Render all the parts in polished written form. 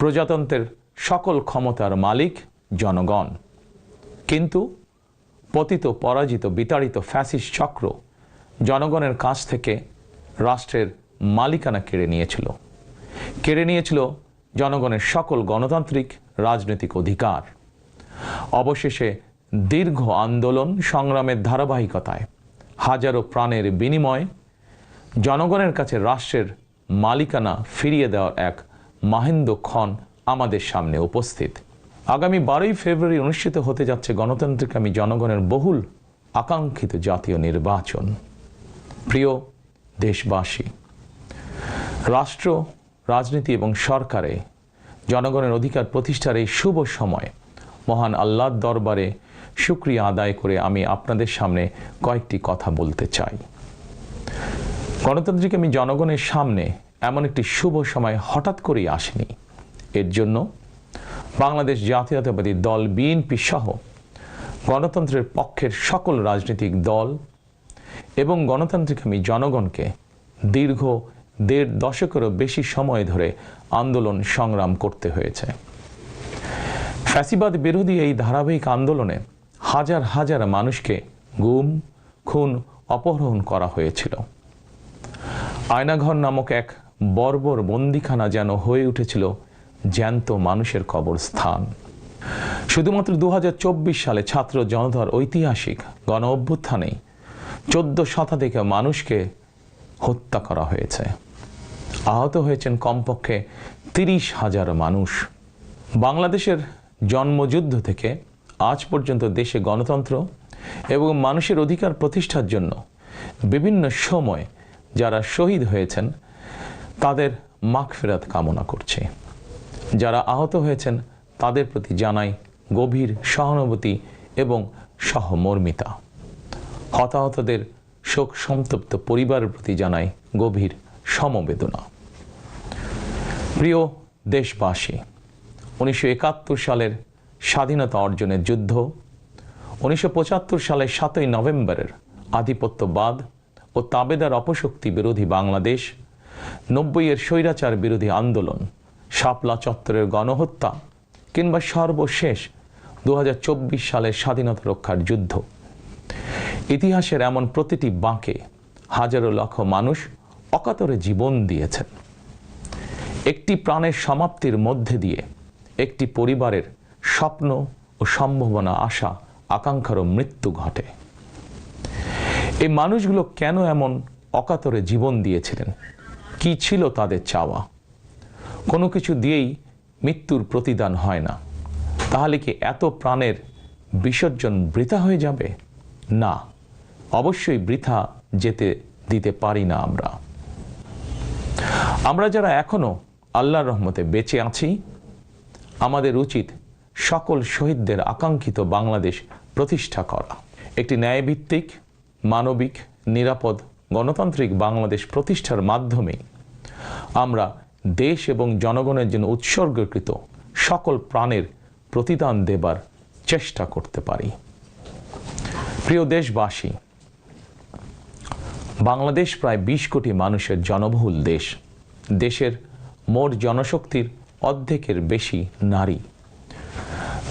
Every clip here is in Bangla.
প্রজাতন্ত্রের সকল ক্ষমতার মালিক জনগণ। কিন্তু পতিত পরাজিত বিতাড়িত ফ্যাসিস্ট চক্র জনগণের কাছ থেকে রাষ্ট্রের মালিকানা কেড়ে নিয়েছিল জনগণের সকল গণতান্ত্রিক রাজনৈতিক অধিকার। অবশেষে দীর্ঘ আন্দোলন সংগ্রামের ধারাবাহিকতায় হাজারো প্রাণের বিনিময়ে জনগণের কাছে রাষ্ট্রের মালিকানা ফিরিয়ে দেওয়ার এক মাহেন্দ্রক্ষণ আমাদের সামনে উপস্থিত। আগামী 12ই ফেব্রুয়ারি অনুষ্ঠিত হতে যাচ্ছে গণতান্ত্রিকামী জনগণের বহুল আকাঙ্ক্ষিত জাতীয় নির্বাচন। প্রিয় দেশবাসী, রাষ্ট্র, রাজনীতি এবং সরকারে জনগণের অধিকার প্রতিষ্ঠার এই শুভ সময় মহান আল্লাহর দরবারে শুকরিয়া আদায় করে আমি আপনাদের সামনে কয়েকটি কথা বলতে চাই। গণতান্ত্রিকামী জনগণের সামনে এমন একটি শুভ সময় হঠাৎ করেই আসেনি। এর জন্য বাংলাদেশ জাতীয়তাবাদী দল বিএনপি সহ গণতন্ত্রের পক্ষের সকল রাজনৈতিক দল এবং গণতান্ত্রিকামী জনগণকে দীর্ঘ 1.5 দশকেরও বেশি সময় ধরে আন্দোলন সংগ্রাম করতে হয়েছে। ফ্যাসিবাদ বিরোধী এই ধারাবাহিক আন্দোলনে হাজার হাজার মানুষকে গুম, খুন, অপহরণ করা হয়েছিল। আয়নাঘর নামক এক বর্বর বন্দিখানা যেন হয়ে উঠেছিল জ্যান্ত মানুষের কবরস্থান। শুধুমাত্র 2024 সালে ছাত্র জনতার ঐতিহাসিক গণ অভ্যুত্থানেই 14 শতাধিক মানুষকে হত্যা করা হয়েছে। আহত হয়েছেন কমপক্ষে 30,000 মানুষ। বাংলাদেশের জন্মযুদ্ধ থেকে আজ পর্যন্ত দেশে গণতন্ত্র এবং মানুষের অধিকার প্রতিষ্ঠার জন্য বিভিন্ন সময় যারা শহীদ হয়েছেন তাদের মাগফিরাত কামনা করছি। যারা আহত হয়েছেন তাদের প্রতি জানাই গভীর সহানুভূতি এবং সহমর্মিতা। হতাহতদের শোক সন্তপ্ত পরিবারের প্রতি জানাই গভীর সমবেদনা। প্রিয় দেশবাসী, 1971 সালের স্বাধীনতা অর্জনের যুদ্ধ, 1975 সালের 7ই নভেম্বরের আধিপত্যবাদ ও তাবেদার অপশক্তি বিরোধী বাংলাদেশ, 90-এর স্বৈরাচার বিরোধী আন্দোলন, শাপলা চত্বরের গণহত্যা কিংবা সর্বশেষ 2024 সালের স্বাধীনতা রক্ষার যুদ্ধ, ইতিহাসের এমন প্রতিটি বাঁকে হাজারো লক্ষ মানুষ অকাতরে জীবন দিয়েছেন। একটি প্রাণের সমাপ্তির মধ্যে দিয়ে একটি পরিবারের স্বপ্ন ও সম্ভাবনা, আশা আকাঙ্ক্ষারও মৃত্যু ঘটে। এই মানুষগুলো কেন এমন অকাতরে জীবন দিয়েছিলেন? কি ছিল তাদের চাওয়া? কোনো কিছু দিয়েই মৃত্যুর প্রতিদান হয় না। তাহলে কি এত প্রাণের বিসর্জন বৃথা হয়ে যাবে? না, অবশ্যই বৃথা যেতে দিতে পারি না। আমরা যারা এখনো আল্লাহর রহমতে বেঁচে আছি, আমাদের উচিত সকল শহীদদের আকাঙ্ক্ষিত বাংলাদেশ প্রতিষ্ঠা করা। একটি ন্যায়ভিত্তিক, মানবিক, নিরাপদ, গণতান্ত্রিক বাংলাদেশ প্রতিষ্ঠার মাধ্যমে আমরা দেশ এবং জনগণের জন্য উৎসর্গকৃত সকল প্রাণের প্রতিদান দেবার চেষ্টা করতে পারি। প্রিয় দেশবাসী, বাংলাদেশ প্রায় 20 কোটি মানুষের জনবহুল দেশ। দেশের মোট জনশক্তির অর্ধেকের বেশি নারী।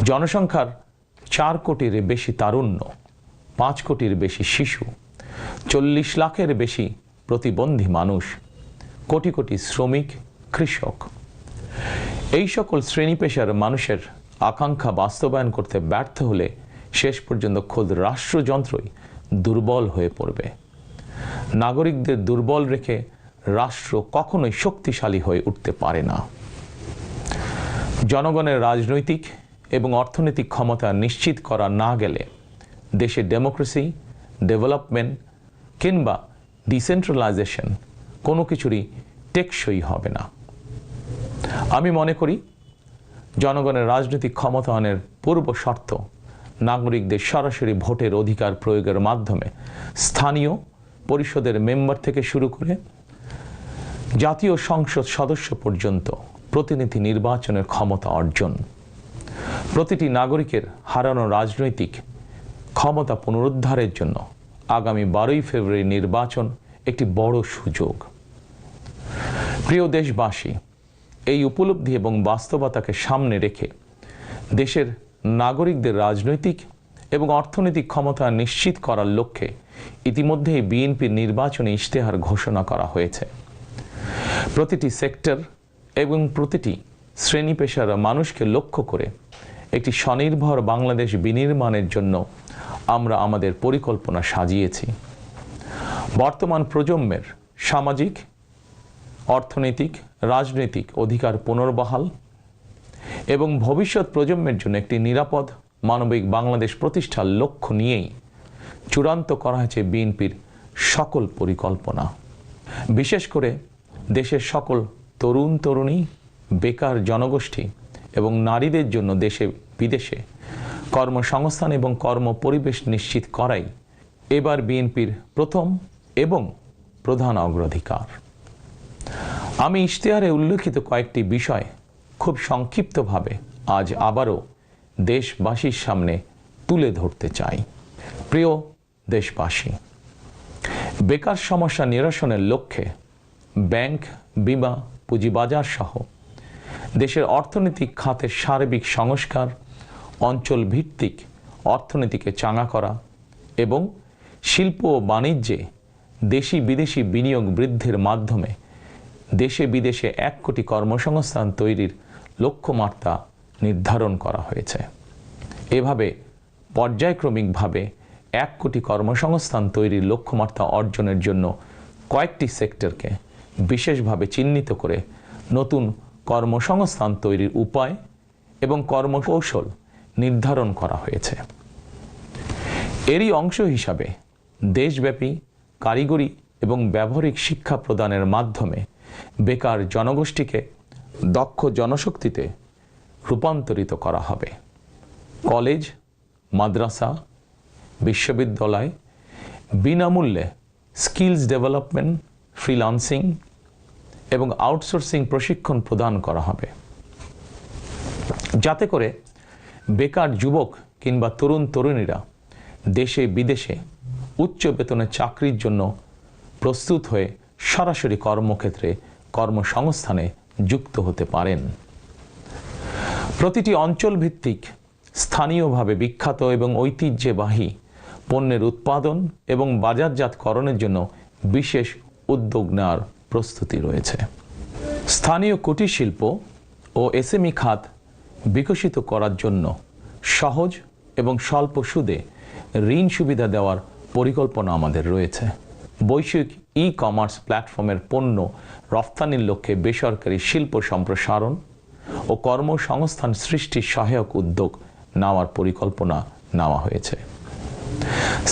জনসংখ্যার 4 কোটির বেশি তারুণ্য, 5 কোটির বেশি শিশু, 40 লাখের বেশি প্রতিবন্ধী মানুষ, কোটি কোটি শ্রমিক, কৃষক। এই সকল শ্রেণী পেশার মানুষের আকাঙ্ক্ষা বাস্তবায়ন করতে ব্যর্থ হলে শেষ পর্যন্ত খোদ রাষ্ট্রযন্ত্রই দুর্বল হয়ে পড়বে। নাগরিকদের দুর্বল রেখে রাষ্ট্র কখনোই শক্তিশালী হয়ে উঠতে পারে না। জনগণের রাজনৈতিক এবং অর্থনৈতিক ক্ষমতা নিশ্চিত করা না গেলে দেশে ডেমোক্রেসি, ডেভেলপমেন্ট কিংবা ডিসেন্ট্রালাইজেশন কোনো কিছুরই টেকসই হবে না। আমি মনে করি জনগণের রাজনৈতিক ক্ষমতায়নের পূর্ব শর্ত নাগরিকদের সরাসরি ভোটের অধিকার প্রয়োগের মাধ্যমে স্থানীয় পরিষদের মেম্বার থেকে শুরু করে জাতীয় সংসদ সদস্য পর্যন্ত প্রতিনিধি নির্বাচনের ক্ষমতা অর্জন। প্রতিটি নাগরিকের হারানো রাজনৈতিক ক্ষমতা পুনরুদ্ধারের জন্য আগামী 12ই ফেব্রুয়ারি নির্বাচন একটি বড় সুযোগ। প্রিয় দেশবাসী, এই উপলব্ধি এবং বাস্তবতাকে সামনে রেখে দেশের নাগরিকদের রাজনৈতিক এবং অর্থনৈতিক ক্ষমতা নিশ্চিত করার লক্ষ্যে ইতিমধ্যেই বিএনপির নির্বাচনী ইশতেহার ঘোষণা করা হয়েছে। প্রতিটি সেক্টর এবং প্রতিটি শ্রেণী পেশার মানুষকে লক্ষ্য করে একটি স্বনির্ভর বাংলাদেশ বিনির্মাণের জন্য আমরা আমাদের পরিকল্পনা সাজিয়েছি। বর্তমান প্রজন্মের সামাজিক, অর্থনৈতিক, রাজনৈতিক অধিকার পুনর্বহাল এবং ভবিষ্যৎ প্রজন্মের জন্য একটি নিরাপদ মানবিক বাংলাদেশ প্রতিষ্ঠার লক্ষ্য নিয়েই চূড়ান্ত করা হয়েছে বিএনপির সকল পরিকল্পনা। বিশেষ করে দেশের সকল তরুণ তরুণী, বেকার জনগোষ্ঠী এবং নারীদের জন্য দেশে বিদেশে কর্মসংস্থান এবং কর্মপরিবেশ নিশ্চিত করাই এবার বিএনপির প্রথম এবং প্রধান অগ্রাধিকার। আমি ইশতেহারে উল্লেখিত কয়েকটি বিষয় খুব সংক্ষিপ্তভাবে আজ আবারও দেশবাসীর সামনে তুলে ধরতে চাই। প্রিয় দেশবাসী, বেকার সমস্যা নিরসনের লক্ষ্যে ব্যাংক, বিমা, পুঁজিবাজার সহ দেশের অর্থনৈতিক খাতের সার্বিক সংস্কার, অঞ্চল ভিত্তিক অর্থনীতিকে চাঙা করা এবং শিল্প ও বাণিজ্যে দেশি বিদেশি বিনিয়োগ বৃদ্ধির মাধ্যমে দেশে বিদেশে 1 কোটি কর্মসংস্থান তৈরির লক্ষ্যমাত্রা নির্ধারণ করা হয়েছে। এভাবে পর্যায়ক্রমিকভাবে 1 কোটি কর্মসংস্থান তৈরির লক্ষ্যমাত্রা অর্জনের জন্য কয়েকটি সেক্টরকে বিশেষভাবে চিহ্নিত করে নতুন কর্মসংস্থান তৈরির উপায় এবং কর্মকৌশল নির্ধারণ করা হয়েছে। এরই অংশ হিসাবে দেশব্যাপী কারিগরি এবং ব্যবহারিক শিক্ষা প্রদানের মাধ্যমে বেকার জনগোষ্ঠীকে দক্ষ জনশক্তিতে রূপান্তরিত করা হবে। কলেজ, মাদ্রাসা, বিশ্ববিদ্যালয় বিনামূল্যে স্কিলস ডেভেলপমেন্ট, ফ্রিল্যান্সিং এবং আউটসোর্সিং প্রশিক্ষণ প্রদান করা হবে, যাতে করে বেকার যুবক কিংবা তরুণ তরুণীরা দেশে বিদেশে উচ্চ বেতনের চাকরির জন্য প্রস্তুত হয়ে সরাসরি কর্মক্ষেত্রে কর্মসংস্থানে যুক্ত হতে পারেন। প্রতিটি অঞ্চল ভিত্তিক স্থানীয়ভাবে বিখ্যাত এবং ঐতিহ্যবাহী পণ্যের উৎপাদন এবং বাজারজাতকরণের জন্য বিশেষ উদ্যোগ নেওয়ার প্রস্তুতি রয়েছে। স্থানীয় কুটির শিল্প ও এসএমই খাত বিকশিত করার জন্য সহজ এবং স্বল্প সুদে ঋণ সুবিধা দেওয়ার পরিকল্পনা আমাদের রয়েছে। বৈশ্বিক ই-কমার্স প্ল্যাটফর্মের পণ্য রফতানির লক্ষ্যে বেসরকারি শিল্প সম্প্রসারণ ও কর্মসংস্থান সৃষ্টির সহায়ক উদ্যোগ নেওয়ার পরিকল্পনা নেওয়া হয়েছে।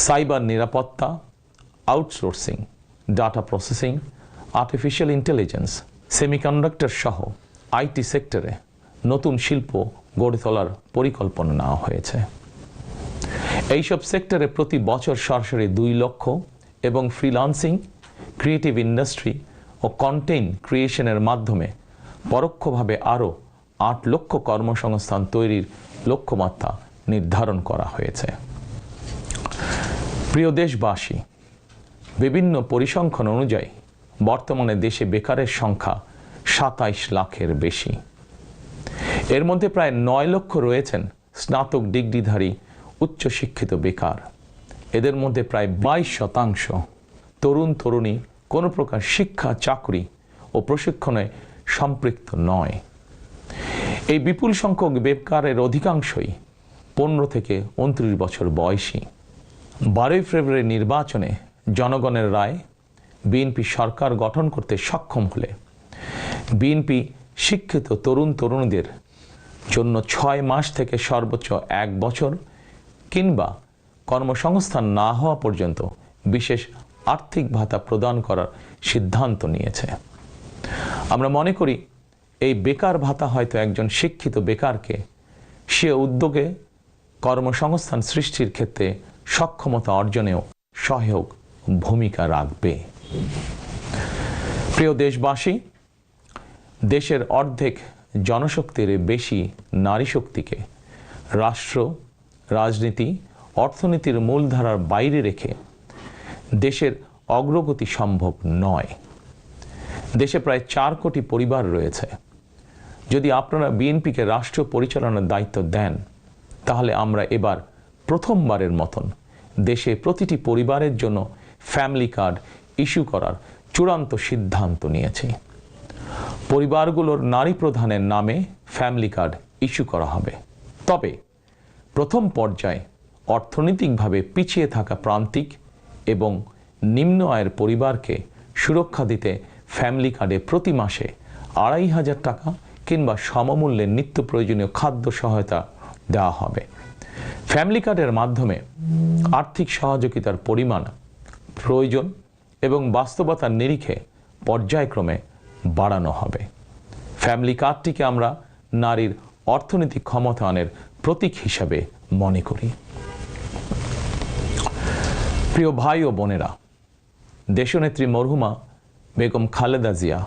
সাইবার নিরাপত্তা, outsourcing, data processing, artificial intelligence, semiconductor সহ আইটি সেক্টরে নতুন শিল্প গড়ে তোলার পরিকল্পনা নেওয়া হয়েছে। এইসব সেক্টরে প্রতি বছর সরাসরি 2 লক্ষ এবং ফ্রিল্যান্সিং, ক্রিয়েটিভ ইন্ডাস্ট্রি ও কন্টেন্ট ক্রিয়েশনের মাধ্যমে পরোক্ষভাবে আরও 8 লক্ষ কর্মসংস্থান তৈরির লক্ষ্যমাত্রা নির্ধারণ করা হয়েছে। প্রিয় দেশবাসী, বিভিন্ন পরিসংখ্যান অনুযায়ী বর্তমানে দেশে বেকারের সংখ্যা 27 লাখের বেশি। এর মধ্যে প্রায় 9 লক্ষ রয়েছেন স্নাতক ডিগ্রিধারী উচ্চশিক্ষিত বেকার। এদের মধ্যে প্রায় 22% তরুণ তরুণী কোনো প্রকার শিক্ষা, চাকরি ও প্রশিক্ষণে সম্পৃক্ত নয়। এই বিপুল সংখ্যক বেকারের অধিকাংশই 15 থেকে 29 বছর বয়সী। 12 ফেব্রুয়ারি নির্বাচনে জনগণের রায় বিএনপি সরকার গঠন করতে সক্ষম হলে বিএনপি শিক্ষিত তরুণ তরুণীদের জন্য 6 মাস থেকে সর্বোচ্চ 1 বছর কিংবা কর্মসংস্থান না হওয়া পর্যন্ত বিশেষ আর্থিক ভাতা প্রদান করার সিদ্ধান্ত নিয়েছে। আমরা মনে করি এই বেকার ভাতা হয়তো একজন শিক্ষিত বেকারকে সে উদ্যোগে কর্মসংস্থান সৃষ্টির ক্ষেত্রে সক্ষমতা অর্জনেও সহায়ক ভূমিকা রাখবে। প্রিয় দেশবাসী, দেশের অর্ধেক জনশক্তির বেশি নারী শক্তিকে রাষ্ট্র, রাজনীতি, অর্থনীতির মূলধারার বাইরে রেখে দেশের অগ্রগতি সম্ভব নয়। দেশে প্রায় 4 কোটি পরিবার রয়েছে। যদি আপনারা বিএনপিকে রাষ্ট্র পরিচালনার দায়িত্ব দেন, তাহলে আমরা এবার প্রথমবারের মতন দেশে প্রতিটি পরিবারের জন্য ফ্যামিলি কার্ড ইস্যু করার চূড়ান্ত সিদ্ধান্ত নিয়েছি। পরিবারগুলোর নারী প্রধানের নামে ফ্যামিলি কার্ড ইস্যু করা হবে। তবে প্রথম পর্যায়ে অর্থনৈতিকভাবে পিছিয়ে থাকা প্রান্তিক এবং নিম্ন আয়ের পরিবারকে সুরক্ষা দিতে ফ্যামিলি কার্ডে প্রতি মাসে ২৫০০ টাকা কিংবা সমমূল্যের নিত্য প্রয়োজনীয় খাদ্য সহায়তা দেওয়া হবে। ফ্যামিলি কার্ডের মাধ্যমে আর্থিক সহযোগিতার পরিমাণ, প্রয়োজন এবং বাস্তবতার নিরিখে পর্যায়ক্রমে বাড়ানো হবে। ফ্যামিলি কার্ডটিকে আমরা নারীর অর্থনৈতিক ক্ষমতায়নের প্রতীক হিসাবে মনে করি। প্রিয় ভাই ও বোনেরা, দেশনেত্রী মরহুমা বেগম খালেদা জিয়া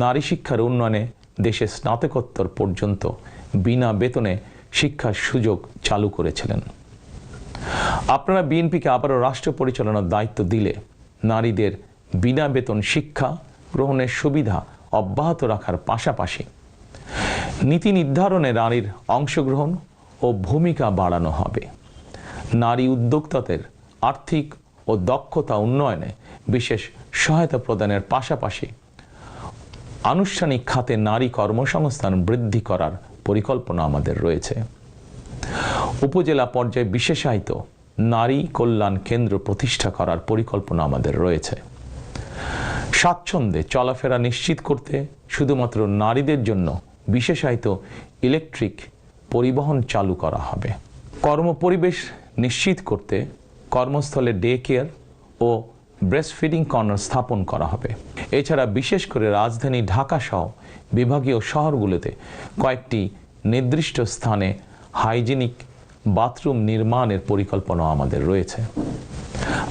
নারী শিক্ষার উন্নয়নে দেশে স্নাতকোত্তর পর্যন্ত বিনা বেতনে শিক্ষার সুযোগ চালু করেছিলেন। আপনারা বিএনপিকে আবারও রাষ্ট্র পরিচালনার দায়িত্ব দিলে নারীদের বিনা বেতন শিক্ষা গ্রহণের সুবিধা অব্যাহত রাখার পাশাপাশি নীতি নির্ধারণে নারীর অংশগ্রহণ ও ভূমিকা বাড়ানো হবে। নারী উদ্যোক্তাদের আর্থিক ও দক্ষতা উন্নয়নে বিশেষ সহায়তা প্রদানের পাশাপাশি আনুষ্ঠানিক খাতে নারী কর্মসংস্থান বৃদ্ধি করার পরিকল্পনা আমাদের রয়েছে। উপজেলা পর্যায়ে বিশেষায়িত নারী কল্যাণ কেন্দ্র প্রতিষ্ঠা করার পরিকল্পনা আমাদের রয়েছে। স্বাচ্ছন্দ্যে চলাফেরা নিশ্চিত করতে শুধুমাত্র নারীদের জন্য বিশেষায়িত ইলেকট্রিক পরিবহন চালু করা হবে। কর্মপরিবেশ নিশ্চিত করতে কর্মস্থলে ডে কেয়ার ও ব্রেস্টফিডিং কর্নার স্থাপন করা হবে। এছাড়া বিশেষ করে রাজধানী ঢাকা সহ বিভাগীয় শহরগুলোতে কয়েকটি নির্দিষ্ট স্থানে হাইজিনিক বাথরুম নির্মাণের পরিকল্পনা আমাদের রয়েছে।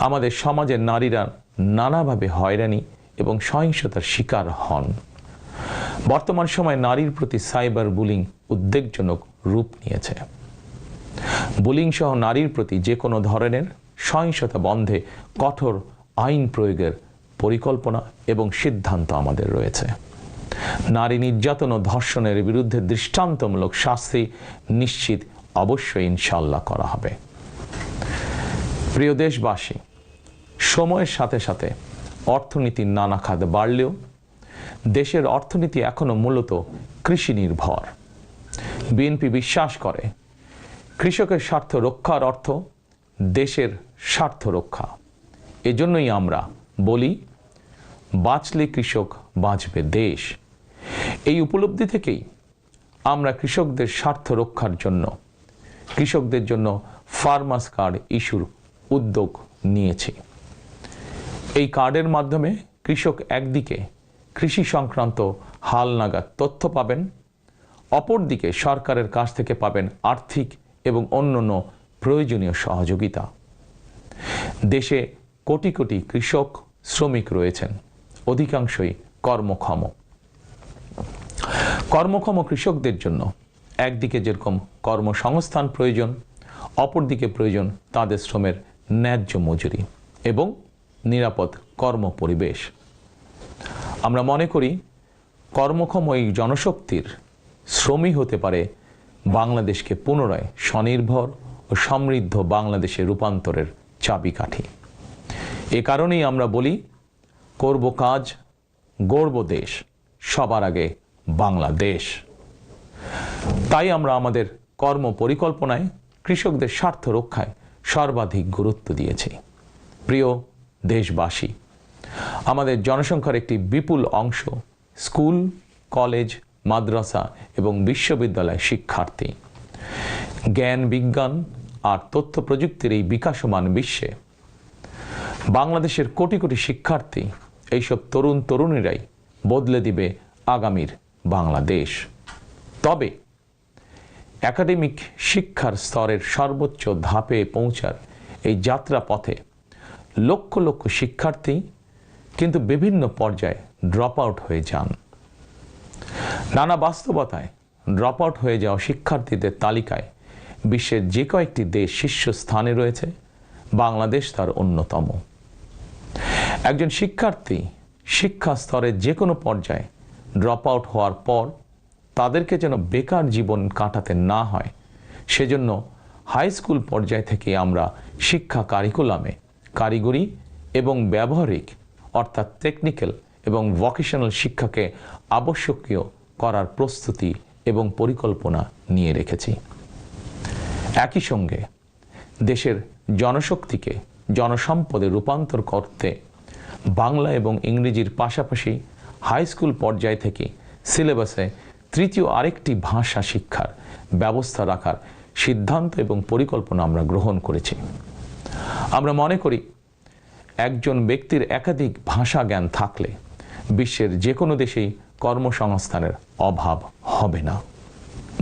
আমাদের সমাজের নারীরা নানাভাবে হয়রানি এবং সহিংসতার শিকার হন। বর্তমান সময়ে নারীর প্রতি সাইবার বুলিং উদ্বেগজনক রূপ নিয়েছে। বুলিং সহ নারীর প্রতি যে কোনো ধরনের সহিংসতা বন্ধে কঠোর আইন প্রয়োগের পরিকল্পনা এবং সিদ্ধান্ত আমাদের রয়েছে। নারী নির্যাতন ও ধর্ষণের বিরুদ্ধে দৃষ্টান্তমূলক শাস্তি নিশ্চিত অবশ্যই ইনশাআল্লাহ করা হবে। প্রিয় দেশবাসী, সময়ের সাথে সাথে অর্থনীতির নানা খাত বাড়লেও দেশের অর্থনীতি এখনো মূলত কৃষি নির্ভর। বিএনপি বিশ্বাস করে কৃষকের স্বার্থ রক্ষার অর্থ দেশের স্বার্থ রক্ষা। এজন্যই আমরা বলি, বাঁচলে কৃষক বাঁচবে দেশ। এই উপলব্ধি থেকেই আমরা কৃষকদের স্বার্থ রক্ষার জন্য কৃষকদের জন্য ফার্মার্স কার্ড ইস্যুর উদ্যোগ নিয়েছি। এই কার্ডের মাধ্যমে কৃষক একদিকে কৃষি সংক্রান্ত হালনাগাদ তথ্য পাবেন, অপরদিকে সরকারের কাছ থেকে পাবেন আর্থিক এবং অন্যান্য প্রয়োজনীয় সহযোগিতা। দেশে কোটি কোটি কৃষক শ্রমিক রয়েছেন, অধিকাংশই কর্মক্ষম কৃষকদের জন্য একদিকে যেরকম কর্মসংস্থান প্রয়োজন, অপরদিকে প্রয়োজন তাদের শ্রমের ন্যায্য মজুরি এবং নিরাপদ কর্মপরিবেশ। আমরা মনে করি কর্মক্ষম এই জনশক্তির শ্রমই হতে পারে বাংলাদেশকে পুনরায় স্বনির্ভর ও সমৃদ্ধ বাংলাদেশে রূপান্তরের চাবিকাঠি। এ কারণেই আমরা বলি, করব কাজ, গড়ব দেশ, সবার আগে বাংলাদেশ। তাই আমরা আমাদের কর্ম পরিকল্পনায় কৃষকদের স্বার্থ রক্ষায় সর্বাধিক গুরুত্ব দিয়েছি। প্রিয় দেশবাসী, আমাদের জনসংখ্যার একটি বিপুল অংশ স্কুল, কলেজ, মাদ্রাসা এবং বিশ্ববিদ্যালয় শিক্ষার্থী। জ্ঞান, বিজ্ঞান আর তথ্য প্রযুক্তির এই বিকাশমান বিশ্বে বাংলাদেশের কোটি কোটি শিক্ষার্থী, এইসব তরুণ তরুণীরাই বদলে দিবে আগামীর বাংলাদেশ। তবে একাডেমিক শিক্ষার স্তরের সর্বোচ্চ ধাপে পৌঁছার এই যাত্রা পথে লক্ষ লক্ষ শিক্ষার্থী কিন্তু বিভিন্ন পর্যায়ে ড্রপ আউট হয়ে যান। নানা বাস্তবতায় ড্রপ আউট হয়ে যাওয়া শিক্ষার্থীদের তালিকায় বিশ্বের যে কয়েকটি দেশ শীর্ষস্থানে রয়েছে, বাংলাদেশ তার অন্যতম। একজন শিক্ষার্থী শিক্ষা স্তরের যে কোনো পর্যায়ে ড্রপ আউট হওয়ার পর তাদেরকে যেন বেকার জীবন কাটাতে না হয়, সেজন্য হাই স্কুল পর্যায় থেকে আমরা শিক্ষা কারিকুলামে কারিগরি এবং ব্যবহারিক অর্থাৎ টেকনিক্যাল এবং ভোকেশনাল শিক্ষাকে আবশ্যকীয় করার প্রস্তুতি এবং পরিকল্পনা নিয়ে রেখেছি। একই সঙ্গে দেশের জনশক্তিকে জনসম্পদে রূপান্তর করতে বাংলা এবং ইংরেজির পাশাপাশি হাই স্কুল পর্যায় থেকে সিলেবাসে তৃতীয় আরেকটি ভাষা শিক্ষার ব্যবস্থা রাখার সিদ্ধান্ত এবং পরিকল্পনা আমরা গ্রহণ করেছি। আমরা মনে করি একজন ব্যক্তির একাধিক ভাষা জ্ঞান থাকলে বিশ্বের যে কোনো দেশেই কর্মসংস্থানের অভাব হবে না।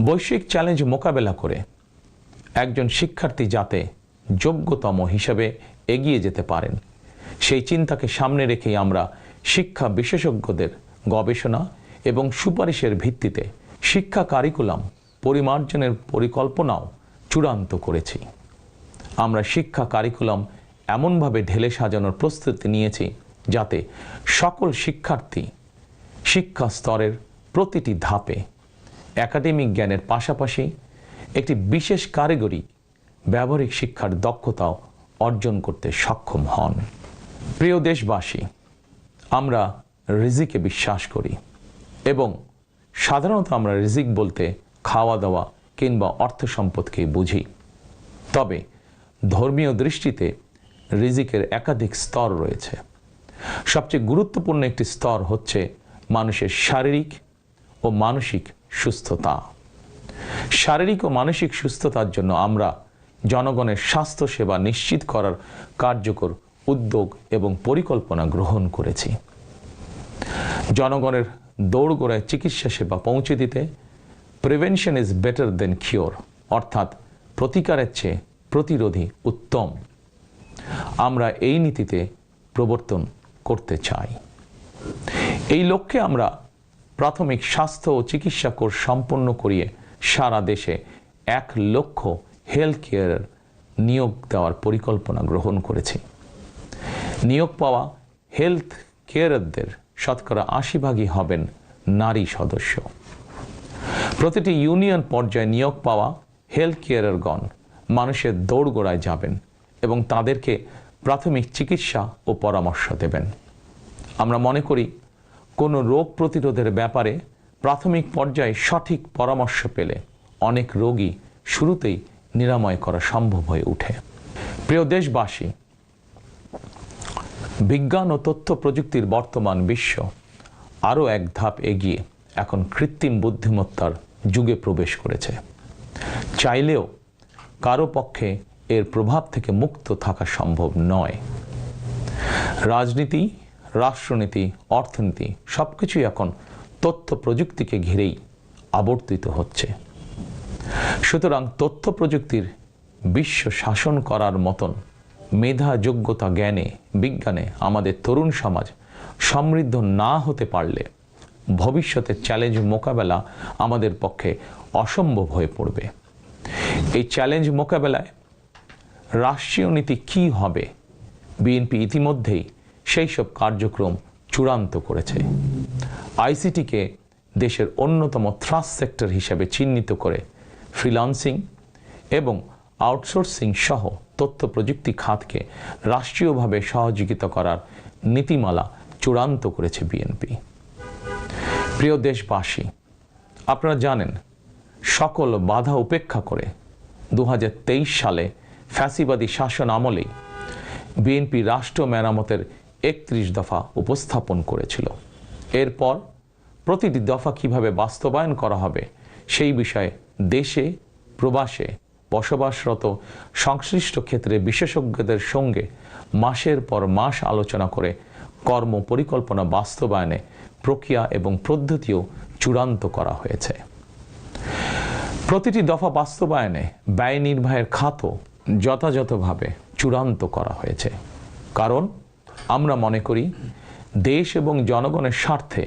বৈশ্বিক চ্যালেঞ্জ মোকাবেলা করে একজন শিক্ষার্থী যাতে যোগ্যতম হিসেবে এগিয়ে যেতে পারেন, সেই চিন্তাকে সামনে রেখেই আমরা শিক্ষা বিশেষজ্ঞদের গবেষণা এবং সুপারিশের ভিত্তিতে শিক্ষা কারিকুলাম পরিমার্জনের পরিকল্পনাও চূড়ান্ত করেছি। আমরা শিক্ষা কারিকুলাম এমনভাবে ঢেলে সাজানোর প্রস্তুতি নিয়েছি যাতে সকল শিক্ষার্থী শিক্ষা স্তরের প্রতিটি ধাপে একাডেমিক জ্ঞানের পাশাপাশি একটি বিশেষ কারিগরি ব্যবহারিক শিক্ষার দক্ষতাও অর্জন করতে সক্ষম হন। প্রিয় দেশবাসী, আমরা রিজিকে বিশ্বাস করি এবং সাধারণত আমরা রিজিক বলতে খাওয়া দাওয়া কিংবা অর্থ সম্পদকেই বুঝি। তবে ধর্মীয় দৃষ্টিতে রিজিকের একাধিক স্তর রয়েছে। সবচেয়ে গুরুত্বপূর্ণ একটি স্তর হচ্ছে মানুষের শারীরিক ও মানসিক সুস্থতা। শারীরিক ও মানসিক সুস্থতার জন্য আমরা জনগণের স্বাস্থ্য সেবা নিশ্চিত করার কার্যকর উদ্যোগ এবং পরিকল্পনা গ্রহণ করেছি। জনগণের দৌড়গোড়ায় চিকিৎসা সেবা পৌঁছে দিতে prevention is better then cure, অর্থাৎ প্রতিকারের চেয়ে প্রতিরোধী উত্তম, আমরা এই নীতিতে প্রবর্তন করতে চাই। এই লক্ষ্যে আমরা প্রাথমিক স্বাস্থ্য ও চিকিৎসা কোর্স সম্পন্ন করিয়ে সারা দেশে 1 লক্ষ হেলথ কেয়ার নিয়োগ দেওয়ার পরিকল্পনা গ্রহণ করেছি। নিয়োগ পাওয়া হেলথ কেয়ারদের শতকরা 80% হবেন নারী সদস্য। প্রতিটি ইউনিয়ন পর্যায়ে নিয়োগ পাওয়া হেলথ কেয়ারগণ মানুষের দৌড়গোড়ায় যাবেন এবং তাদেরকে প্রাথমিক চিকিৎসা ও পরামর্শ দেবেন। আমরা মনে করি কোনো রোগ প্রতিরোধের ব্যাপারে প্রাথমিক পর্যায়ে সঠিক পরামর্শ পেলে অনেক রোগী শুরুতেই নিরাময় করা সম্ভব হয়ে ওঠে। প্রিয় দেশবাসী, বিজ্ঞান ও তথ্য প্রযুক্তির বর্তমান বিশ্ব আরও এক ধাপ এগিয়ে এখন কৃত্রিম বুদ্ধিমত্তার যুগে প্রবেশ করেছে। চাইলেও কারো পক্ষে এর প্রভাব থেকে মুক্ত থাকা সম্ভব নয়। রাজনীতি, রাষ্ট্রনীতি, অর্থনীতি সবকিছুই এখন তথ্য প্রযুক্তিকে ঘিরেই আবর্তিত হচ্ছে। সুতরাং তথ্য প্রযুক্তির বিশ্ব শাসন করার মতন মেধা, যোগ্যতা, জ্ঞানে, বিজ্ঞানে আমাদের তরুণ সমাজ সমৃদ্ধ না হতে পারলে ভবিষ্যতের চ্যালেঞ্জ মোকাবেলা আমাদের পক্ষে অসম্ভব হয়ে পড়বে। এই চ্যালেঞ্জ মোকাবেলায় রাষ্ট্রীয় নীতি কী হবে, বিএনপি ইতিমধ্যেই সেই সব কার্যক্রম চূড়ান্ত করেছে। আইসিটিকে দেশের অন্যতম থ্রাস্ট সেক্টর হিসেবে চিহ্নিত করে ফ্রিল্যান্সিং এবং আউটসোর্সিং সহ তথ্য প্রযুক্তি খাতকে রাষ্ট্রীয়ভাবে সহযোগিতা করার নীতিমালা চূড়ান্ত করেছে বিএনপি। প্রিয় দেশবাসী, আপনারা জানেন সকল বাধা উপেক্ষা করে 2023 সালে ফ্যাসিবাদী শাসন আমলেই বিএনপি রাষ্ট্র মেরামতের 31 দফা উপস্থাপন করেছিল। এরপর প্রতিটি দফা কিভাবে বাস্তবায়ন করা হবে সেই বিষয়ে দেশে প্রবাসে বসবাসরত সংশ্লিষ্ট ক্ষেত্রে বিশেষজ্ঞদের সঙ্গে মাসের পর মাস আলোচনা করে কর্ম পরিকল্পনা বাস্তবায়নে প্রক্রিয়া এবং পদ্ধতিও চূড়ান্ত করা হয়েছে। প্রতিটি দফা বাস্তবায়নে ব্যয় নির্বাহের খাতও যথাযথভাবে চূড়ান্ত করা হয়েছে। কারণ আমরা মনে করি দেশ এবং জনগণের স্বার্থে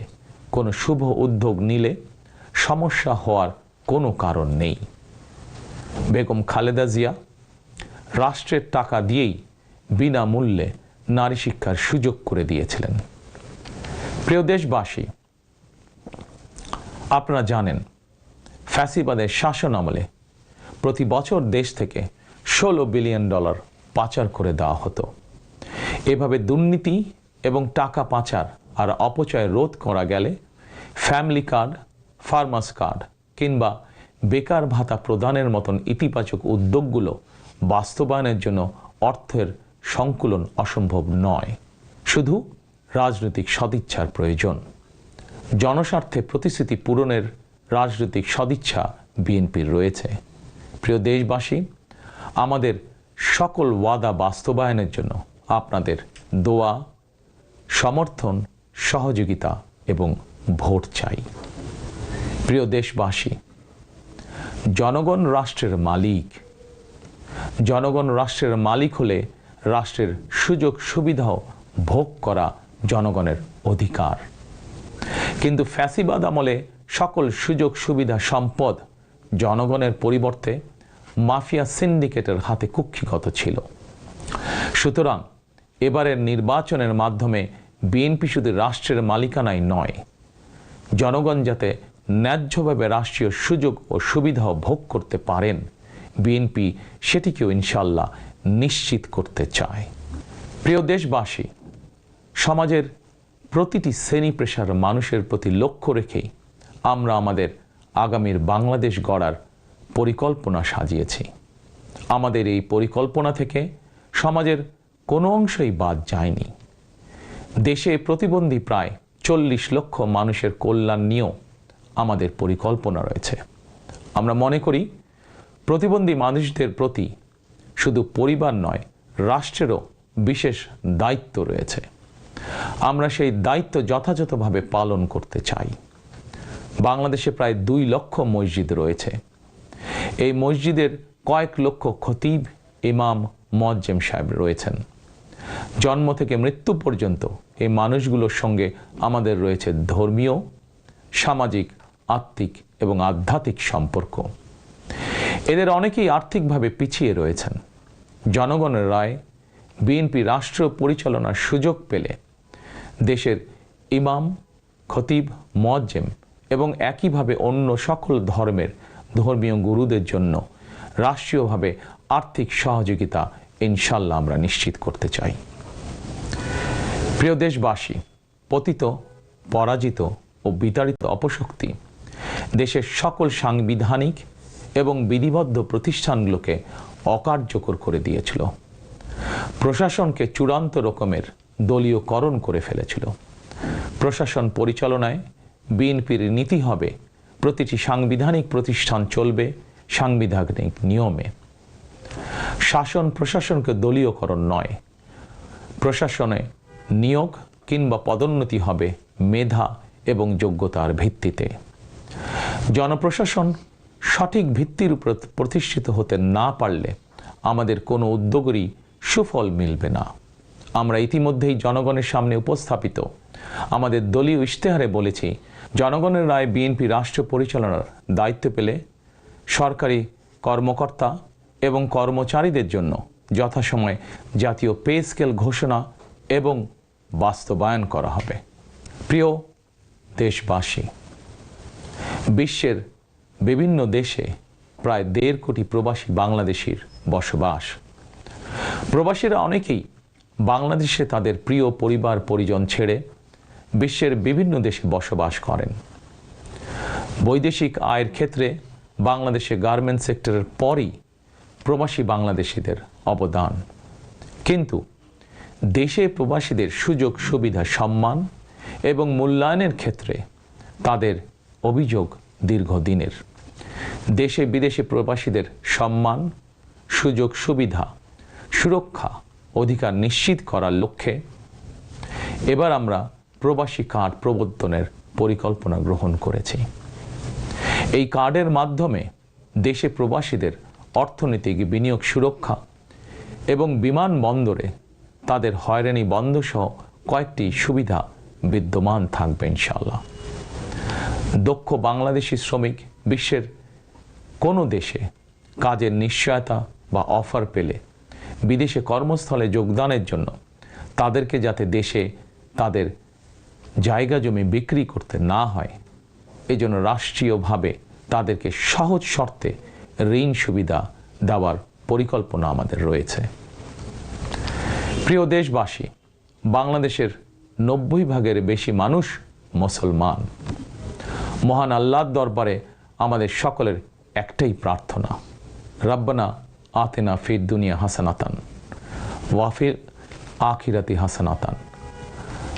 কোনো শুভ উদ্যোগ নিলে সমস্যা হওয়ার কোনো কারণ নেই। বেগম খালেদা জিয়া রাষ্ট্রের টাকা দিয়েই বিনামূল্যে নারী শিক্ষার সুযোগ করে দিয়েছিলেন। প্রিয় দেশবাসী, আপনারা জানেন ফ্যাসিবাদের শাসন আমলে প্রতি বছর দেশ থেকে $16 বিলিয়ন পাচার করে দেওয়া হতো। এভাবে দুর্নীতি এবং টাকা পাচার আর অপচয় রোধ করা গেলে ফ্যামিলি কার্ড, ফার্মার্স কার্ড কিংবা বেকার ভাতা প্রদানের মতন ইতিবাচক উদ্যোগগুলো বাস্তবায়নের জন্য অর্থের সংকুলন অসম্ভব নয়। শুধু রাজনৈতিক সদিচ্ছার প্রয়োজন। জনস্বার্থে প্রতিশ্রুতি পূরণের রাজনৈতিক সদিচ্ছা বিএনপির রয়েছে। প্রিয় দেশবাসী, আমাদের সকল ওয়াদা বাস্তবায়নের জন্য আপনাদের দোয়া, সমর্থন, সহযোগিতা এবং ভোট চাই। প্রিয় দেশবাসী, জনগণ রাষ্ট্রের মালিক। জনগণ রাষ্ট্রের মালিক হলে রাষ্ট্রের সুযোগ সুবিধাও ভোগ করা জনগণের অধিকার। কিন্তু ফ্যাসিবাদ আমলে সকল সুযোগ সুবিধা সম্পদ জনগণের পরিবর্তে মাফিয়া সিন্ডিকেটের হাতে কুক্ষিগত ছিল। সুতরাং এবারের নির্বাচনের মাধ্যমে বিএনপি শুধু রাষ্ট্রের মালিকানাই নয়, জনগণ যাতে ন্যায্যভাবে রাষ্ট্রীয় সুযোগ ও সুবিধাও ভোগ করতে পারেন, বিএনপি সেটিকেও ইনশাল্লাহ নিশ্চিত করতে চায়। প্রিয় দেশবাসী, সমাজের প্রতিটি শ্রেণী পেশার মানুষের প্রতি লক্ষ্য রেখেই আমরা আমাদের আগামীর বাংলাদেশ গড়ার পরিকল্পনা সাজিয়েছি। আমাদের এই পরিকল্পনা থেকে সমাজের কোনো অংশই বাদ যায়নি। দেশে প্রতিবন্ধী প্রায় 40 লক্ষ মানুষের কল্যাণ নিয়েও আমাদের পরিকল্পনা রয়েছে। আমরা মনে করি প্রতিবন্ধী মানুষদের প্রতি শুধু পরিবার নয়, রাষ্ট্রেরও বিশেষ দায়িত্ব রয়েছে। আমরা সেই দায়িত্ব যথাযথভাবে পালন করতে চাই। বাংলাদেশে প্রায় 2 লক্ষ মসজিদ রয়েছে। এই মসজিদের কয়েক লক্ষ খতিব, ইমাম, মুয়াজ্জিম সাহেব রয়েছেন। জন্ম থেকে মৃত্যু পর্যন্ত এই মানুষগুলোর সঙ্গে আমাদের রয়েছে ধর্মীয়, সামাজিক, আত্মিক এবং আধ্যাত্মিক সম্পর্ক। এদের অনেকেই আর্থিকভাবে পিছিয়ে রয়েছেন। জনগণের রায় বিএনপি রাষ্ট্র পরিচালনার সুযোগ পেলে দেশের ইমাম, খতিব, মুয়াজ্জিম এবং একইভাবে অন্য সকল ধর্মের ধর্মীয় গুরুদের জন্য রাষ্ট্রীয়ভাবে আর্থিক সহযোগিতা ইনশাল্লাহ আমরা নিশ্চিত করতে চাই। প্রিয় দেশবাসী, পতিত, পরাজিত ও বিতাড়িত অপশক্তি দেশের সকল সাংবিধানিক এবং বিধিবদ্ধ প্রতিষ্ঠানগুলোকে অকার্যকর করে দিয়েছিল। প্রশাসনকে চূড়ান্ত রকমের দলীয়করণ করে ফেলেছিল। প্রশাসন পরিচালনায় বিএনপির নীতি হবে প্রতিটি সাংবিধানিক প্রতিষ্ঠান চলবে সাংবিধানিক নিয়মে। শাসন প্রশাসনকে দলীয়করণ নয়। প্রশাসনে নিয়োগ কিংবা পদোন্নতি হবে মেধা এবং যোগ্যতার ভিত্তিতে। জনপ্রশাসন সঠিক ভিত্তির উপর প্রতিষ্ঠিত হতে না পারলে আমাদের কোনো উদ্যোগেরই সুফল মিলবে না। আমরা ইতিমধ্যেই জনগণের সামনে উপস্থাপিত আমাদের দলীয় ইশতেহারে বলেছি, জনগণের রায় বিএনপি রাষ্ট্র পরিচালনার দায়িত্ব পেলে সরকারি কর্মকর্তা এবং কর্মচারীদের জন্য যথাসময়ে জাতীয় পে স্কেল ঘোষণা এবং বাস্তবায়ন করা হবে। প্রিয় দেশবাসী, বিশ্বের বিভিন্ন দেশে প্রায় 1.5 কোটি প্রবাসী বাংলাদেশির বসবাস। প্রবাসীরা অনেকেই বাংলাদেশে তাদের প্রিয় পরিবার পরিজন ছেড়ে বিশ্বের বিভিন্ন দেশে বসবাস করেন। বৈদেশিক আয়ের ক্ষেত্রে বাংলাদেশে গার্মেন্টস সেক্টরের পরই প্রবাসী বাংলাদেশিদের অবদান। কিন্তু দেশে প্রবাসীদের সুযোগ সুবিধা, সম্মান এবং মূল্যায়নের ক্ষেত্রে তাদের অভিযোগ দীর্ঘদিনের। দেশে বিদেশে প্রবাসীদের সম্মান, সুযোগ সুবিধা, সুরক্ষা, অধিকার নিশ্চিত করার লক্ষ্যে এবার আমরা প্রবাসী কার্ড প্রবর্তনের পরিকল্পনা গ্রহণ করেছি। এই কার্ডের মাধ্যমে দেশে প্রবাসীদের অর্থনৈতিক বিনিয়োগ সুরক্ষা এবং বিমানবন্দরে তাদের হয়রানি বন্ধ সহ কয়েকটি সুবিধা বিদ্যমান থাকবে ইনশাআল্লাহ। দক্ষ বাংলাদেশি শ্রমিক বিশ্বের কোনো দেশে কাজের নিশ্চয়তা বা অফার পেলে বিদেশে কর্মস্থলে যোগদানের জন্য তাদেরকে যাতে দেশে তাদের জায়গা জমি বিক্রি করতে না হয়, এজন্য রাষ্ট্রীয়ভাবে তাদেরকে সহজ শর্তে ঋণ সুবিধা দেওয়ার পরিকল্পনা আমাদের রয়েছে। প্রিয় দেশবাসী, বাংলাদেশের 90% বেশি মানুষ মুসলমান। মহান আল্লাহর দরবারে আমাদের সকলের একটাই প্রার্থনা, রব্বানা আতিনা ফিদ দুনিয়া হাসানাতান ওয়া ফিল আখিরাতি হাসানাতান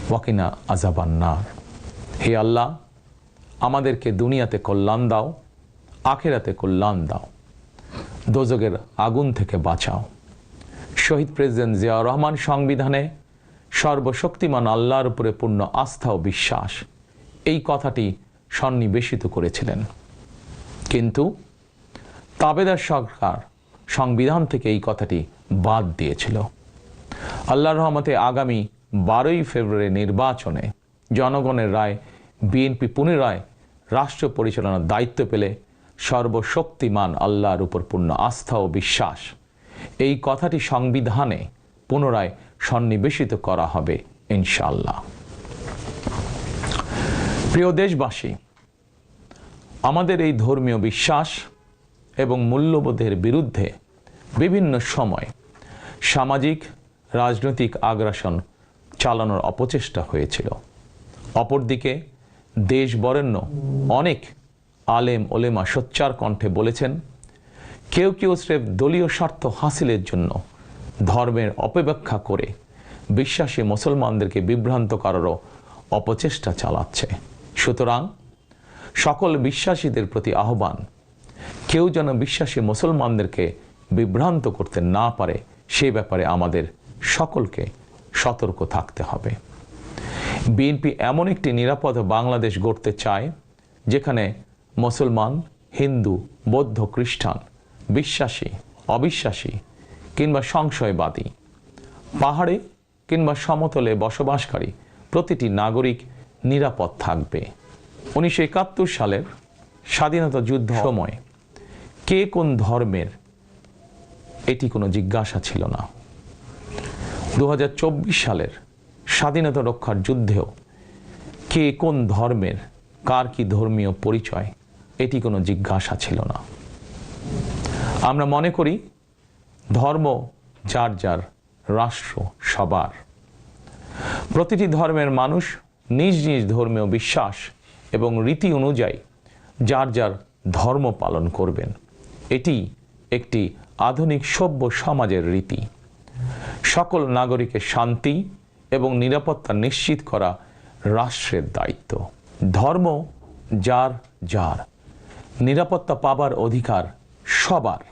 ওয়া কিনা আযাবান নার। হে আল্লাহ, আমাদেরকে দুনিয়াতে কল্যাণ দাও, আখিরাতে কল্যাণ দাও, দোজখের আগুন থেকে বাঁচাও। শহীদ প্রেসিডেন্ট জিয়াউর রহমান সংবিধানে সর্বশক্তিমান আল্লাহর উপরে পূর্ণ আস্থা ও বিশ্বাস, এই কথাটি সন্নিবেশিত করেছিলেন। কিন্তু তাবেদার সরকার সংবিধান থেকে এই কথাটি বাদ দিয়েছিল। আল্লাহর রহমতে আগামী 12ই ফেব্রুয়ারি নির্বাচনে জনগণের রায় বিএনপি পুনরায় রাষ্ট্র পরিচালনার দায়িত্ব পেলে সর্বশক্তিমান আল্লাহর উপর পূর্ণ আস্থা ও বিশ্বাস, এই কথাটি সংবিধানে পুনরায় সন্নিবেশিত করা হবে ইনশাআল্লাহ। প্রিয় দেশবাসী, আমাদের এই ধর্মীয় বিশ্বাস এবং মূল্যবোধের বিরুদ্ধে বিভিন্ন সময় সামাজিক রাজনৈতিক আগ্রাসন চালানোর অপচেষ্টা হয়েছিল। অপরদিকে দেশ বরেণ্য অনেক আলেম ওলেমা সোচ্চার কণ্ঠে বলেছেন, কেউ কেউ স্রেফ দলীয় স্বার্থ হাসিলের জন্য ধর্মের অপব্যাখ্যা করে বিশ্বাসী মুসলমানদেরকে বিভ্রান্ত করারও অপচেষ্টা চালাচ্ছে। সুতরাং সকল বিশ্বাসীদের প্রতি আহ্বান, কেউ যেন বিশ্বাসী মুসলমানদেরকে বিভ্রান্ত করতে না পারে সে ব্যাপারে আমাদের সকলকে সতর্ক থাকতে হবে। বিএনপি এমন একটি নিরাপদ বাংলাদেশ গড়তে চায় যেখানে মুসলমান, হিন্দু, বৌদ্ধ, খ্রিস্টান, বিশ্বাসী, অবিশ্বাসী কিংবা সংশয়বাদী, পাহাড়ে কিংবা সমতলে বসবাসকারী প্রতিটি নাগরিক নিরাপদ থাকবে। 1971 সালের স্বাধীনতা যুদ্ধ সময় কে কোন ধর্মের এটি কোনো জিজ্ঞাসা ছিল না। 2024 সালের স্বাধীনতা রক্ষার যুদ্ধেও কে কোন ধর্মের, কার কি ধর্মীয় পরিচয়, এটি কোনো জিজ্ঞাসা ছিল না। আমরা মনে করি ধর্ম যার যার, রাষ্ট্র সবার। প্রতিটি ধর্মের মানুষ নিজ নিজ ধর্মীয় বিশ্বাস এবং রীতি অনুযায়ী যার যার ধর্ম পালন করবেন। এটি একটি আধুনিক সভ্য সমাজের রীতি। সকল নাগরিকের শান্তি এবং নিরাপত্তা নিশ্চিত করা রাষ্ট্রের দায়িত্ব। ধর্ম যার যার, নিরাপত্তা পাবার অধিকার সবার।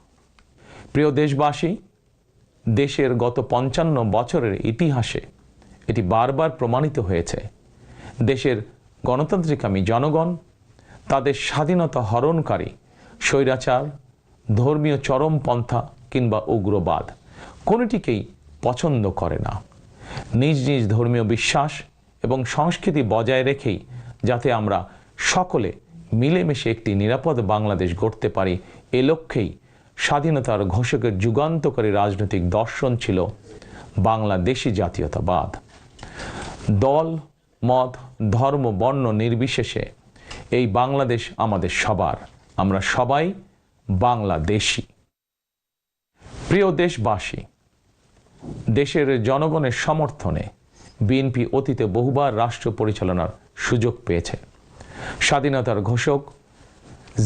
প্রিয় দেশবাসী, দেশের গত 55 বছরের ইতিহাসে এটি বারবার প্রমাণিত হয়েছে, দেশের গণতান্ত্রিকামী জনগণ তাদের স্বাধীনতা হরণকারী স্বৈরাচার, ধর্মীয় চরমপন্থা কিংবা উগ্রবাদ কোনোটিকেই পছন্দ করে না। নিজ নিজ ধর্মীয় বিশ্বাস এবং সংস্কৃতি বজায় রেখেই যাতে আমরা সকলে মিলেমিশে একটি নিরাপদ বাংলাদেশ গড়তে পারি, এ লক্ষ্যেই স্বাধীনতার ঘোষকের যুগান্তকারী রাজনৈতিক দর্শন ছিল বাংলাদেশি জাতীয়তাবাদ। দল, মত, ধর্ম, বর্ণ নির্বিশেষে এই বাংলাদেশ আমাদের সবার, আমরা সবাই বাংলাদেশি। প্রিয় দেশবাসী, দেশের জনগণের সমর্থনে বিএনপি অতীতে বহুবার রাষ্ট্র পরিচালনার সুযোগ পেয়েছে। স্বাধীনতার ঘোষক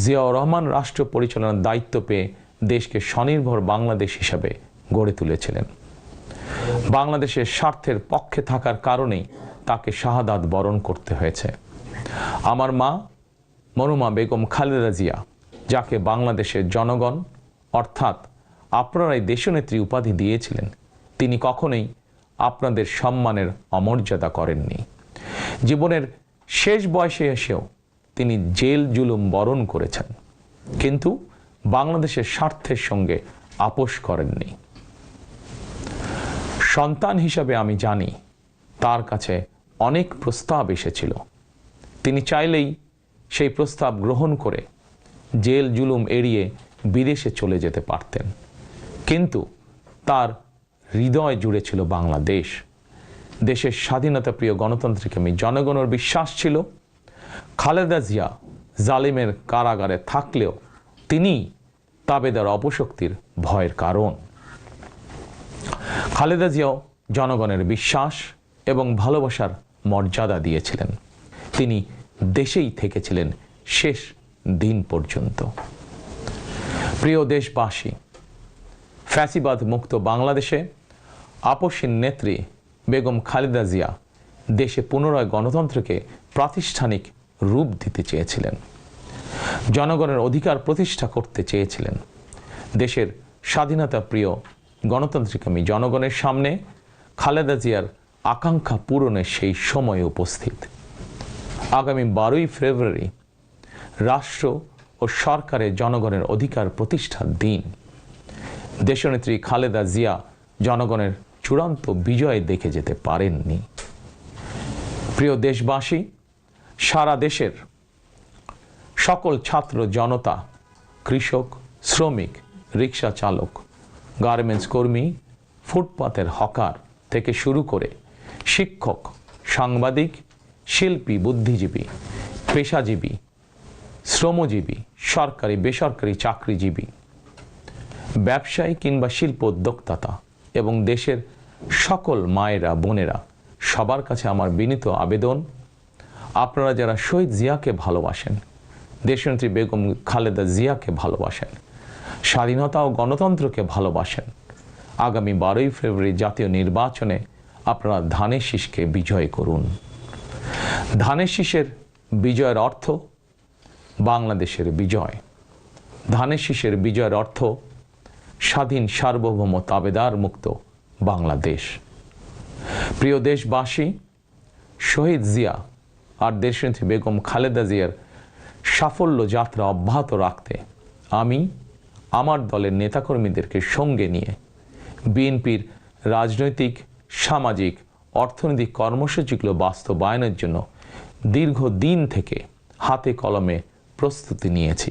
জিয়াউর রহমান রাষ্ট্র পরিচালনার দায়িত্ব পেয়ে দেশকে স্বনির্ভর বাংলাদেশ হিসাবে গড়ে তুলেছিলেন। বাংলাদেশের স্বার্থের পক্ষে থাকার কারণেই তাকে শাহাদাত বরণ করতে হয়েছে। আমার মা মরহুমা বেগম খালেদা জিয়া, যাকে বাংলাদেশের জনগণ অর্থাৎ আপনারাই দেশনেত্রী উপাধি দিয়েছিলেন, তিনি কখনোই আপনাদের সম্মানের অমর্যাদা করেননি। জীবনের শেষ বয়সে এসেও তিনি জেল জুলুম বরণ করেছেন, কিন্তু বাংলাদেশের স্বার্থের সঙ্গে আপোষ করেননি। সন্তান হিসাবে আমি জানি তার কাছে অনেক প্রস্তাব এসেছিল। তিনি চাইলেই সেই প্রস্তাব গ্রহণ করে জেল জুলুম এড়িয়ে বিদেশে চলে যেতে পারতেন, কিন্তু তার হৃদয় জুড়ে ছিল বাংলাদেশ। দেশের স্বাধীনতা প্রিয় গণতান্ত্রিক জনগণের বিশ্বাস ছিল খালেদা জিয়া জালিমের কারাগারে থাকলেও তিনি তাবেদার অপশক্তির ভয়ের কারণ। খালেদা জিয়াও জনগণের বিশ্বাস এবং ভালোবাসার মর্যাদা দিয়েছিলেন। তিনি দেশেই থেকেছিলেন শেষ দিন পর্যন্ত। প্রিয় দেশবাসী, ফ্যাসিবাদ মুক্ত বাংলাদেশে আপসীন নেত্রী বেগম খালেদা জিয়া দেশে পুনরায় গণতন্ত্রকে প্রাতিষ্ঠানিক রূপ দিতে চেয়েছিলেন, জনগণের অধিকার প্রতিষ্ঠা করতে চেয়েছিলেন। দেশের স্বাধীনতা প্রিয় গণতান্ত্রিকামী জনগণের সামনে খালেদা জিয়ার আকাঙ্ক্ষা পূরণের সেই সময় উপস্থিত। আগামী 12ই ফেব্রুয়ারি রাষ্ট্র ও সরকারের জনগণের অধিকার প্রতিষ্ঠার দিন। দেশনেত্রী খালেদা জিয়া জনগণের চূড়ান্ত বিজয় দেখে যেতে পারেননি। প্রিয় দেশবাসী, সারা দেশের সকল ছাত্র জনতা, কৃষক, শ্রমিক, রিক্সা চালক, গার্মেন্টস কর্মী, ফুটপাতের হকার থেকে শুরু করে শিক্ষক, সাংবাদিক, শিল্পী, বুদ্ধিজীবী, পেশাজীবী, শ্রমজীবী, সরকারি বেসরকারি চাকরিজীবী, ব্যবসায়ী কিংবা শিল্প উদ্যোক্তা এবং দেশের সকল মায়েরা, বোনেরা, সবার কাছে আমার বিনীত আবেদন, আপনারা যারা শহীদ জিয়াকে ভালোবাসেন, দেশনেত্রী বেগম খালেদা জিয়াকে ভালোবাসেন, স্বাধীনতা ও গণতন্ত্রকে ভালোবাসেন, আগামী 12ই ফেব্রুয়ারি জাতীয় নির্বাচনে আপনারা ধানের শীষকে বিজয় করুন। ধানের শীষের বিজয়ের অর্থ বাংলাদেশের বিজয়। ধানের শীষের বিজয়ের অর্থ স্বাধীন, সার্বভৌম, তাবেদার মুক্ত বাংলাদেশ। প্রিয় দেশবাসী, শহীদ জিয়া আর দেশনেত্রী বেগম খালেদা জিয়ার সাফল্য যাত্রা অব্যাহত রাখতে আমি আমার দলের নেতাকর্মীদেরকে সঙ্গে নিয়ে বিএনপির রাজনৈতিক, সামাজিক, অর্থনৈতিক কর্মসূচিগুলো বাস্তবায়নের জন্য দীর্ঘদিন থেকে হাতে কলমে প্রস্তুতি নিয়েছি।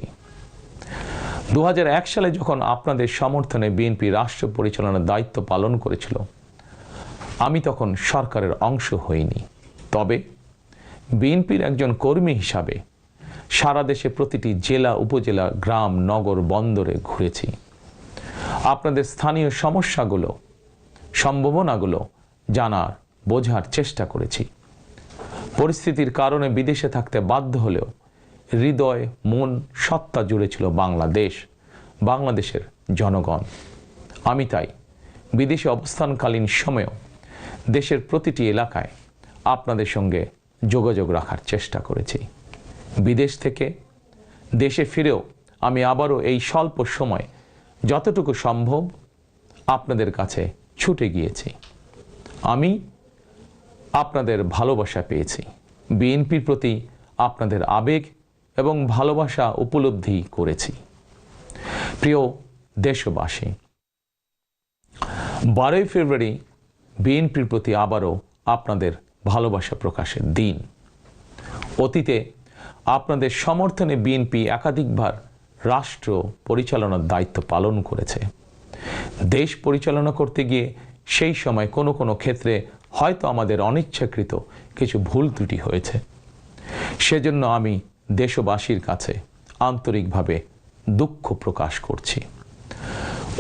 2001 সালে যখন আপনাদের সমর্থনে বিএনপি রাষ্ট্র পরিচালনার দায়িত্ব পালন করেছিল, আমি তখন সরকারের অংশ হইনি। তবে বিএনপির একজন কর্মী হিসাবে সারা দেশে প্রতিটি জেলা, উপজেলা, গ্রাম, নগর, বন্দরে ঘুরেছি। আপনাদের স্থানীয় সমস্যাগুলো, সম্ভাবনাগুলো জানার, বোঝার চেষ্টা করেছি। পরিস্থিতির কারণে বিদেশে থাকতে বাধ্য হলেও হৃদয়, মন, সত্তা জুড়ে ছিল বাংলাদেশ, বাংলাদেশের জনগণ। আমি তাই বিদেশে অবস্থানকালীন সময়েও দেশের প্রতিটি এলাকায় আপনাদের সঙ্গে যোগাযোগ রাখার চেষ্টা করেছি। বিদেশ থেকে দেশে ফিরেও আমি আবারও এই স্বল্প সময় যতটুকু সম্ভব আপনাদের কাছে ছুটে গিয়েছি। আমি আপনাদের ভালোবাসা পেয়েছি, বিএনপির প্রতি আপনাদের আবেগ এবং ভালোবাসা উপলব্ধি করেছি। প্রিয় দেশবাসী, 12ই ফেব্রুয়ারি বিএনপির প্রতি আবারও আপনাদের ভালোবাসা প্রকাশের দিন। অতীতে আপনাদের সমর্থনে বিএনপি একাধিকবার রাষ্ট্র পরিচালনার দায়িত্ব পালন করেছে। দেশ পরিচালনা করতে গিয়ে সেই সময় কোনো কোনো ক্ষেত্রে হয়তো আমাদের অনিচ্ছাকৃত কিছু ভুল ত্রুটি হয়েছে। সেজন্য আমি দেশবাসীর কাছে আন্তরিকভাবে দুঃখ প্রকাশ করছি।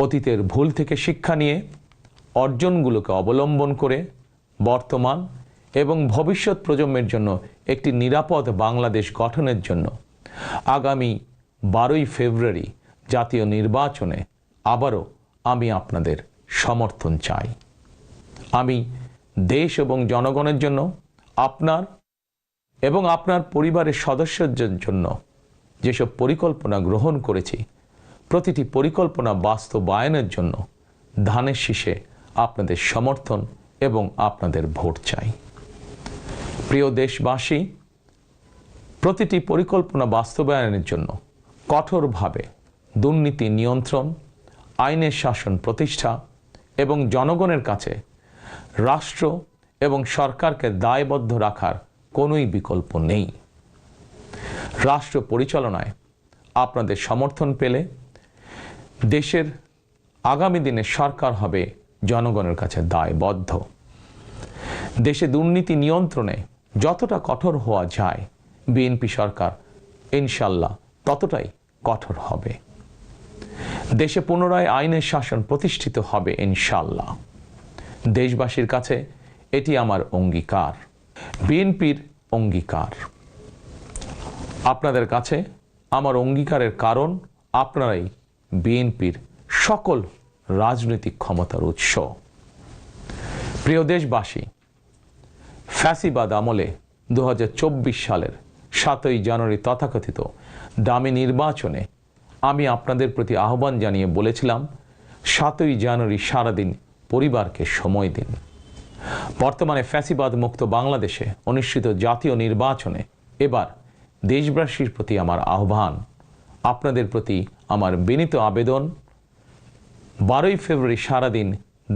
অতীতের ভুল থেকে শিক্ষা নিয়ে অর্জনগুলোকে অবলম্বন করে বর্তমান এবং ভবিষ্যৎ প্রজন্মের জন্য একটি নিরাপদ বাংলাদেশ গঠনের জন্য আগামী 12ই ফেব্রুয়ারি জাতীয় নির্বাচনে আবারও আমি আপনাদের সমর্থন চাই। আমি দেশ এবং জনগণের জন্য, আপনার এবং আপনার পরিবারের সদস্যদের জন্য যেসব পরিকল্পনা গ্রহণ করেছি, প্রতিটি পরিকল্পনা বাস্তবায়নের জন্য ধানের শীষে আপনাদের সমর্থন এবং আপনাদের ভোট চাই। প্রিয় দেশবাসী, প্রতিটি পরিকল্পনা বাস্তবায়নের জন্য কঠোরভাবে দুর্নীতি নিয়ন্ত্রণ, আইনের শাসন প্রতিষ্ঠা এবং জনগণের কাছে রাষ্ট্র এবং সরকারকে দায়বদ্ধ রাখার কোনোই বিকল্প নেই। রাষ্ট্র পরিচালনায় আপনাদের সমর্থন পেলে দেশের আগামী দিনে সরকার হবে জনগণের কাছে দায়বদ্ধ। দেশে দুর্নীতি নিয়ন্ত্রণে যতটা কঠোর হওয়া যায় বিএনপি সরকার ইনশাল্লাহ ততটাই কঠোর হবে। দেশে পুনরায় আইনের শাসন প্রতিষ্ঠিত হবে ইনশাল্লাহ। দেশবাসীর কাছে এটি আমার অঙ্গীকার, বিএনপির অঙ্গীকার। আপনাদের কাছে আমার অঙ্গীকারের কারণ আপনারাই বিএনপির সকল রাজনৈতিক ক্ষমতার উৎস। প্রিয় দেশবাসী, ফ্যাসিবাদ আমলে 2024 সালের 7ই জানুয়ারি তথাকথিত দামি নির্বাচনে আমি আপনাদের প্রতি আহ্বান জানিয়ে বলেছিলাম, 7ই জানুয়ারি সারাদিন পরিবারকে সময় দিন। বর্তমানে ফ্যাসিবাদ মুক্ত বাংলাদেশে অনুষ্ঠিত জাতীয় নির্বাচনে এবার দেশবাসীর প্রতি আমার আহ্বান, আপনাদের প্রতি আমার বিনীত আবেদন, 12ই ফেব্রুয়ারি সারাদিন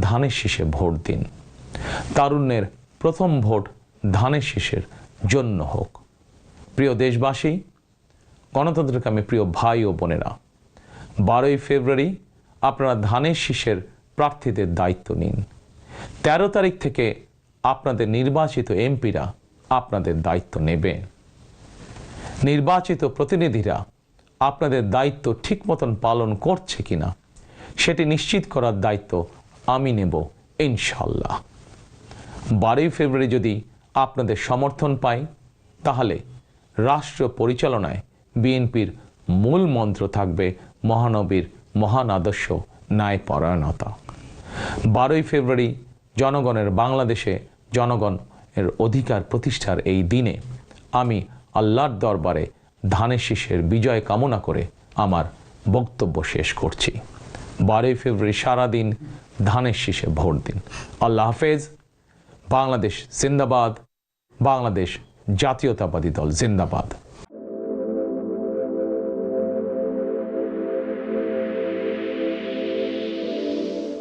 ধানের শীষে ভোট দিন। তারুণ্যের প্রথম ভোট ধানের শীষের জন্য হোক। প্রিয় দেশবাসী, গণতন্ত্রকামী প্রিয় ভাই ও বোনেরা, 12ই ফেব্রুয়ারি আপনারা ধানের শীষের প্রার্থীদের দায়িত্ব নিন। 13 তারিখ থেকে আপনাদের নির্বাচিত এমপিরা আপনাদের দায়িত্ব নেবে। নির্বাচিত প্রতিনিধিরা আপনাদের দায়িত্ব ঠিক মতন পালন করছে কিনা সেটি নিশ্চিত করার দায়িত্ব আমি নেব ইনশাল্লাহ। 12ই ফেব্রুয়ারি যদি আপনাদের সমর্থন পাই, তাহলে রাষ্ট্র পরিচালনায় বিএনপির মূল মন্ত্র থাকবে মহানবীর মহান আদর্শ, ন্যায়পরায়ণতা। 12ই ফেব্রুয়ারি জনগণের বাংলাদেশে জনগণের অধিকার প্রতিষ্ঠার এই দিনে আমি আল্লাহর দরবারে ধানের শীষের বিজয় কামনা করে আমার বক্তব্য শেষ করছি। 12ই ফেব্রুয়ারি সারাদিন ধানের শীষে ভোট দিন। আল্লাহ হাফেজ। বাংলাদেশ জিন্দাবাদ। বাংলাদেশ জাতীয়তাবাদী দল জিন্দাবাদ।